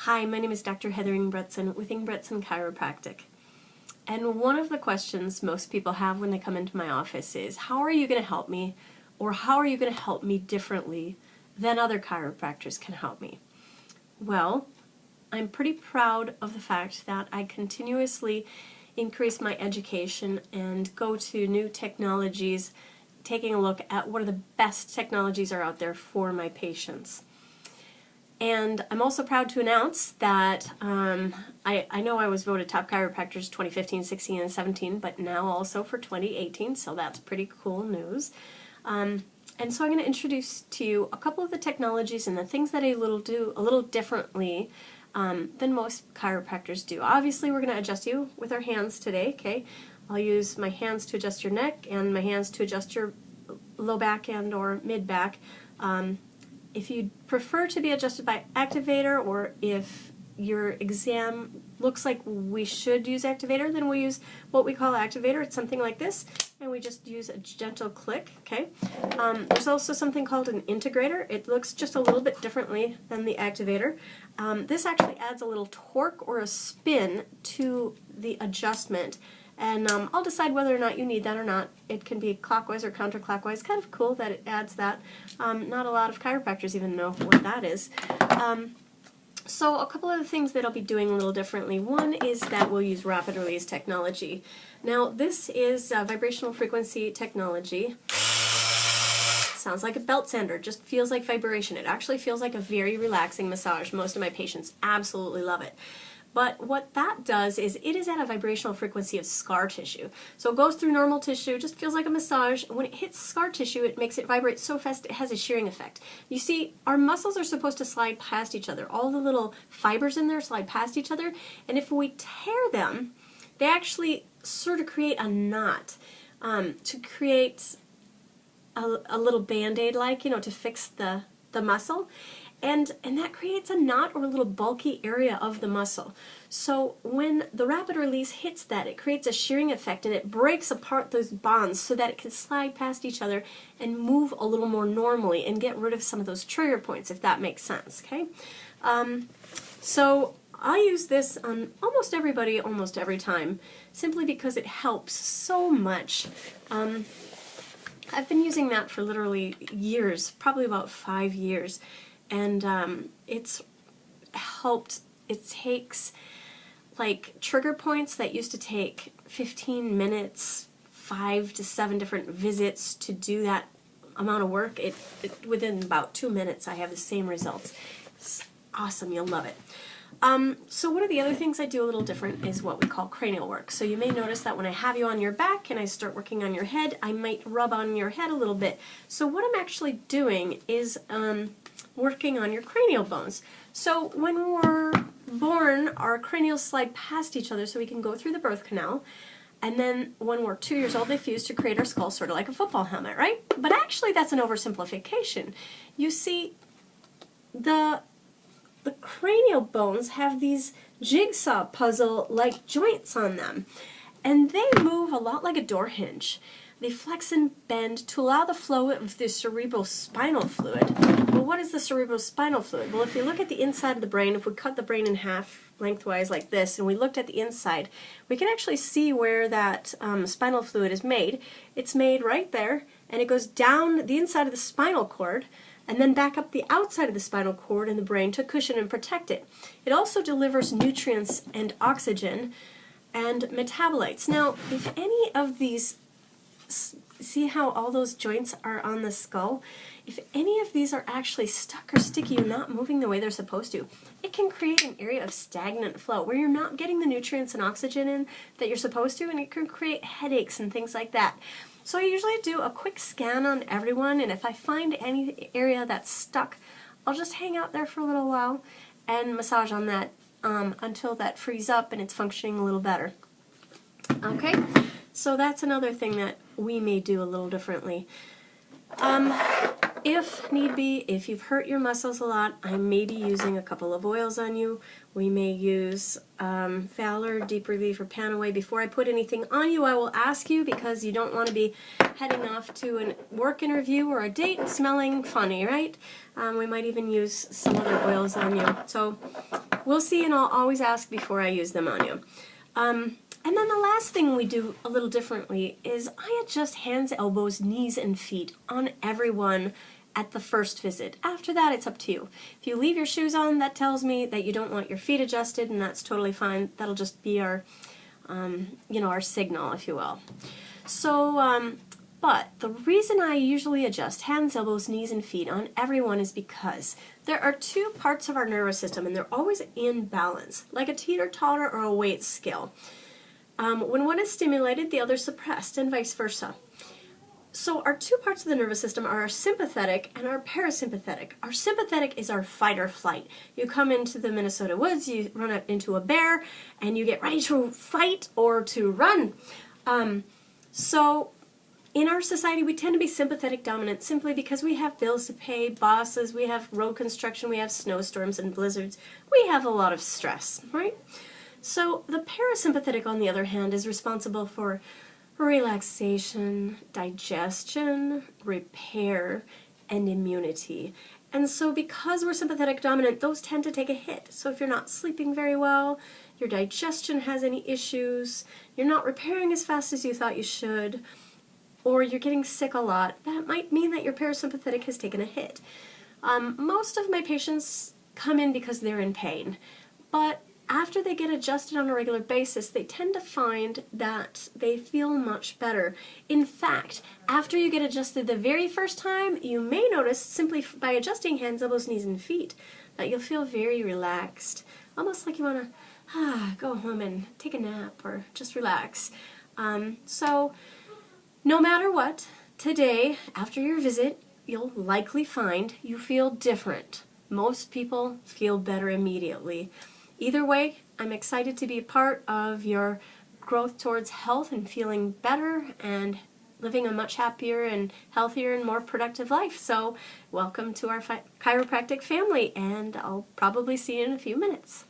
Hi, my name is Dr. Heather Ingbretson with Ingbretson Chiropractic. And one of the questions most people have when they come into my office is, how are you going to help me? Or how are you going to help me differently than other chiropractors can help me? Well, I'm pretty proud of the fact that I continuously increase my education and go to new technologies, taking a look at what are the best technologies are out there for my patients. And I'm also proud to announce that I know I was voted top chiropractors 2015, 16, and 17, but now also for 2018, so that's pretty cool news. And so I'm going to introduce to you a couple of the technologies and the things that I do a little differently than most chiropractors do. Obviously, we're going to adjust you with our hands today, okay? I'll use my hands to adjust your neck and my hands to adjust your low back and or mid back. If you prefer to be adjusted by Activator, or if your exam looks like we should use Activator, then we use what we call Activator. It's something like this, and we just use a gentle click, okay? There's also something called an Integrator. It looks just a little bit differently than the Activator. This actually adds a little torque or a spin to the adjustment. And I'll decide whether or not you need that or not. It can be clockwise or counterclockwise. Kind of cool that it adds that. Not a lot of chiropractors even know what that is. So a couple of the things that I'll be doing a little differently. One is that we'll use rapid release technology. Now this is vibrational frequency technology. Sounds like a belt sander, just feels like vibration. It actually feels like a very relaxing massage. Most of my patients absolutely love it. But what that does is it is at a vibrational frequency of scar tissue. So it goes through normal tissue, just feels like a massage. When it hits scar tissue, it makes it vibrate so fast it has a shearing effect. You see, our muscles are supposed to slide past each other. All the little fibers in there slide past each other. And if we tear them, they actually sort of create a knot to create a little Band-Aid like, you know, to fix the muscle. And that creates a knot or a little bulky area of the muscle. So when the rapid release hits that, it creates a shearing effect and it breaks apart those bonds so that it can slide past each other and move a little more normally and get rid of some of those trigger points, if that makes sense, okay? So I use this on almost everybody, almost every time, simply because it helps so much. I've been using that for literally years, probably about 5 years. And it's helped. It takes like trigger points that used to take 15 minutes, 5 to 7 different visits to do that amount of work. Within about 2 minutes I have the same results. It's awesome, you'll love it. So one of the other things I do a little different is what we call cranial work. So you may notice that when I have you on your back and I start working on your head, I might rub on your head a little bit. So what I'm actually doing is working on your cranial bones. So when we're born, our cranials slide past each other so we can go through the birth canal. And then when we're 2 years old, they fuse to create our skull, sort of like a football helmet, right? But actually that's an oversimplification. You see, the cranial bones have these jigsaw puzzle-like joints on them. And they move a lot like a door hinge. They flex and bend to allow the flow of the cerebrospinal fluid. Well, what is the cerebrospinal fluid? Well, if you look at the inside of the brain, if we cut the brain in half lengthwise like this, and we looked at the inside, we can actually see where that spinal fluid is made. It's made right there, and it goes down the inside of the spinal cord, and then back up the outside of the spinal cord in the brain to cushion and protect it. It also delivers nutrients and oxygen and metabolites. Now, if any of these, see how all those joints are on the skull? If any of these are actually stuck or sticky or not moving the way they're supposed to, it can create an area of stagnant flow where you're not getting the nutrients and oxygen in that you're supposed to, and it can create headaches and things like that. So I usually do a quick scan on everyone, and if I find any area that's stuck, I'll just hang out there for a little while and massage on that until that frees up and it's functioning a little better. Okay? So that's another thing that we may do a little differently. If need be, if you've hurt your muscles a lot, I may be using a couple of oils on you. We may use Valor, Deep Relief, or Panaway. Before I put anything on you, I will ask you, because you don't want to be heading off to a work interview or a date smelling funny, right? We might even use some other oils on you. So we'll see, and I'll always ask before I use them on you. And then the last thing we do a little differently is I adjust hands, elbows, knees, and feet on everyone at the first visit. After that, it's up to you. If you leave your shoes on, that tells me that you don't want your feet adjusted, and that's totally fine. That'll just be our, our signal, if you will. So, but the reason I usually adjust hands, elbows, knees, and feet on everyone is because there are two parts of our nervous system, and they're always in balance, like a teeter-totter or a weight scale. When one is stimulated, the other is suppressed, and vice versa. So our two parts of the nervous system are our sympathetic and our parasympathetic. Our sympathetic is our fight or flight. You come into the Minnesota woods, you run up into a bear, and you get ready to fight or to run. So in our society, we tend to be sympathetic dominant simply because we have bills to pay, bosses, we have road construction, we have snowstorms and blizzards. We have a lot of stress, right? So the parasympathetic, on the other hand, is responsible for relaxation, digestion, repair, and immunity. And so because we're sympathetic dominant, those tend to take a hit. So if you're not sleeping very well, your digestion has any issues, you're not repairing as fast as you thought you should, or you're getting sick a lot, that might mean that your parasympathetic has taken a hit. Most of my patients come in because they're in pain, but after they get adjusted on a regular basis, they tend to find that they feel much better. In fact, after you get adjusted the very first time, you may notice, simply by adjusting hands, elbows, knees, and feet, that you'll feel very relaxed, almost like you want to go home and take a nap or just relax. So no matter what, today, after your visit, you'll likely find you feel different. Most people feel better immediately. Either way, I'm excited to be a part of your growth towards health and feeling better and living a much happier and healthier and more productive life. So welcome to our chiropractic family, and I'll probably see you in a few minutes.